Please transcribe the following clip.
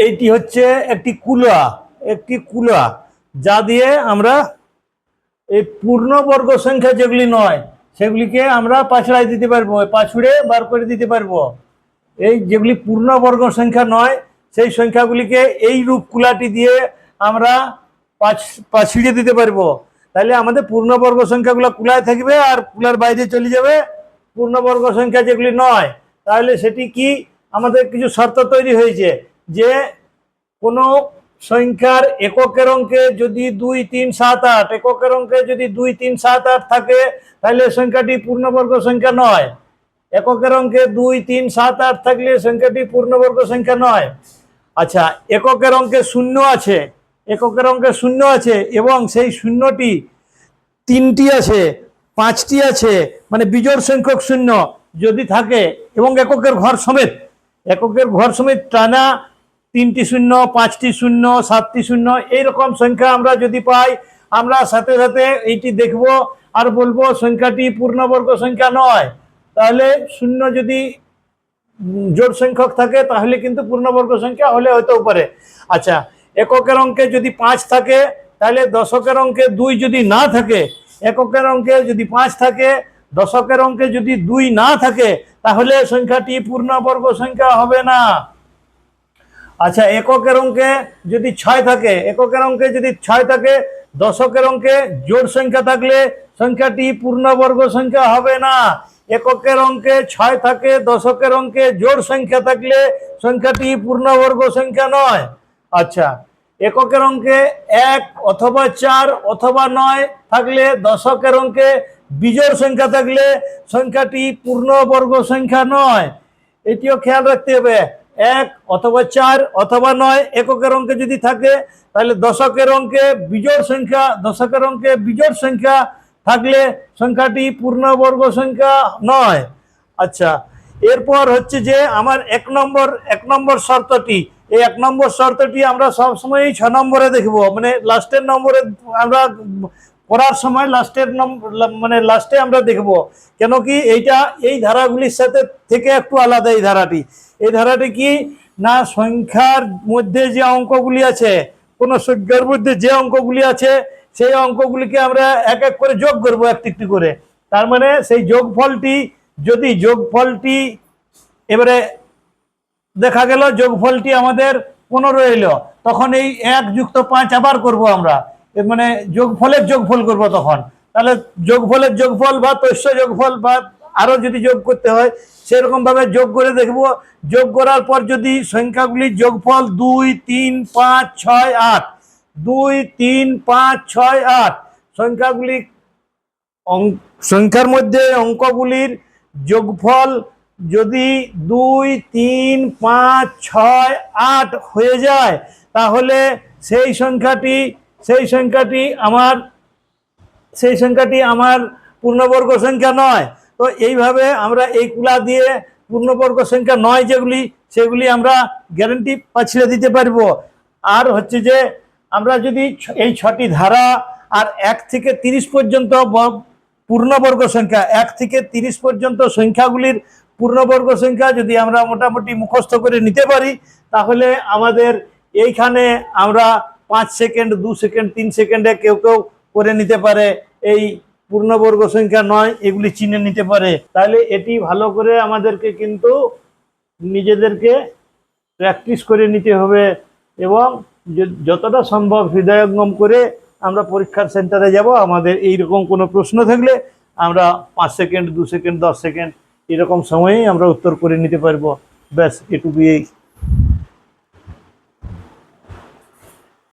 এইটি হচ্ছে একটি কুলা যা দিয়ে আমরা এই পূর্ণবর্গ সংখ্যা যেগুলি নয় সেগুলিকে আমরা পাছড়ায় দিতে পারবো, পাছুড়ে বার করে দিতে পারবো। এই যেগুলি পূর্ণবর্গ সংখ্যা নয় সেই সংখ্যাগুলিকে এই রূপ কুলাটি দিয়ে আমরা পাছড়িয়ে দিতে পারবো। তাহলে আমাদের পূর্ণবর্গ সংখ্যাগুলো কুলায় থাকবে আর কুলার বাইরে চলে যাবে পূর্ণবর্গ সংখ্যা যেগুলি নয়। তাহলে সেটি কি আমাদের কিছু শর্ত তৈরি হয়েছে যে কোনো সংখ্যার এককের অঙ্কে যদি 2, 3, 7, 8 এককের অঙ্কে যদি 2, 3, 7, 8 থাকে তাহলে সংখ্যাটি পূর্ণবর্গ সংখ্যা নয়। এককের অঙ্কে 2, 3, 7, 8 থাকলে সংখ্যাটি পূর্ণবর্গ সংখ্যা নয়। আচ্ছা, এককের অঙ্কে শূন্য আছে, এককের অঙ্কে শূন্য আছে এবং সেই শূন্যটি 3টি আছে, 5টি আছে, মানে বিজোড় সংখ্যক শূন্য যদি থাকে এবং এককের ঘর সমেত টানা 3টি শূন্য, 5টি শূন্য, 7টি শূন্য এইরকম সংখ্যা আমরা যদি পাই, আমরা সাথে সাথে এইটি দেখব আর বলবো সংখ্যাটি পূর্ণবর্গ সংখ্যা নয়। তাহলে শূন্য যদি জোড় সংখ্যক থাকে তাহলে কিন্তু পূর্ণবর্গ সংখ্যা হলে হতেও পারে। আচ্ছা, এককের অঙ্কে যদি 5 থাকে তাহলে দশকের অঙ্কে 2 যদি না থাকে, এককের অঙ্কে যদি 5 থাকে, দশকের অঙ্কে যদি 2 না থাকে তাহলে সংখ্যাটি পূর্ণবর্গ সংখ্যা হবে না। আচ্ছা, এককের অঙ্কে যদি 6 থাকে, এককের অঙ্কে যদি 6 থাকে, দশকের অঙ্কে জোড় সংখ্যা থাকলে সংখ্যাটি পূর্ণবর্গ সংখ্যা হবে না। এককের অঙ্কে 6 থাকে, দশকের অঙ্কে জোড় সংখ্যা থাকলে সংখ্যাটি পূর্ণবর্গ সংখ্যা নয়। আচ্ছা, এককের অঙ্কে 1 অথবা 4 অথবা 9 থাকলে, দশকের অঙ্কে বিজোড় সংখ্যা থাকলে সংখ্যাটি পূর্ণবর্গ সংখ্যা নয়। এটিও খেয়াল রাখতে হবে। 1 অথবা 4 অথবা 9 এককের অঙ্কে যদি থাকে তাহলে দশকের অঙ্কে বিজোড় সংখ্যা থাকলে সংখ্যাটি পূর্ণবর্গ সংখ্যা নয়। আচ্ছা, এরপর হচ্ছে যে আমার এক নম্বর শর্তটি, এই 1 নম্বর শর্তটি আমরা সবসময় 6 নম্বরে দেখব, মানে লাস্টের নম্বরে আমরা পড়ার সময় লাস্টে আমরা দেখব। কেন কি এইটা এই ধারাগুলির সাথে থেকে একটু আলাদা। এই ধারাটি কি না, সংখ্যার মধ্যে যে অঙ্কগুলি আছে, কোন সংখ্যার মধ্যে যে অঙ্কগুলি আছে সেই অঙ্কগুলিকে আমরা এক এক করে যোগ করব, একটি করে। তার মানে সেই যোগফলটি এবারে দেখা গেল যোগফলটি আমাদের 15 এলো, তখন এই 1 যুক্ত 5 আবার করব আমরা, মানে যোগফলের যোগফল করব তখন। তাহলে যোগফলের যোগফল বা তস্য যোগফল বা আরো যদি যোগ করতে হয় সেরকম ভাবে যোগ করে দেখব। যোগ করার পর যদি সংখ্যাগুলির যোগফল 2, 3, 5, 6, 8, 2, 3, 5, 6, 8 সংখ্যার মধ্যে অঙ্কগুলির যোগফল যদি 2, 3, 5, 6, 8 হয়ে যায় তাহলে সেই সংখ্যাটি আমার পূর্ণবর্গ সংখ্যা নয়। তো এইভাবে আমরা এই কুলা দিয়ে পূর্ণবর্গ সংখ্যা নয় সেগুলি আমরা গ্যারান্টি পাছিয়ে দিতে পারবো। আর হচ্ছে যে আমরা যদি এই 6টি ধারা আর 1 থেকে 30 পর্যন্ত পূর্ণবর্গ সংখ্যা, 1 থেকে 30 পর্যন্ত সংখ্যাগুলির পূর্ণবর্গ সংখ্যা যদি আমরা মোটামুটি মুখস্থ করে নিতে পারি তাহলে আমাদের এইখানে আমরা 5 সেকেন্ড, 2 সেকেন্ড, 3 সেকেন্ডে কেউ করে নিতে পারে এই পূর্ণবর্গ সংখ্যা নয়, এগুলি চিনে নিতে পারে। তাহলে এটি ভালো করে আমাদেরকে কিন্তু নিজেদেরকে প্র্যাকটিস করে নিতে হবে এবং যতটা সম্ভব হৃদয়ঙ্গম করে আমরা পরীক্ষার সেন্টারে যাব। আমাদের এইরকম কোনো প্রশ্ন থাকলে আমরা 5 সেকেন্ড, 2 সেকেন্ড, 10 সেকেন্ড এরকম সময়েই আমরা উত্তর করে নিতে পারবো। ব্যাস, এটুকুই।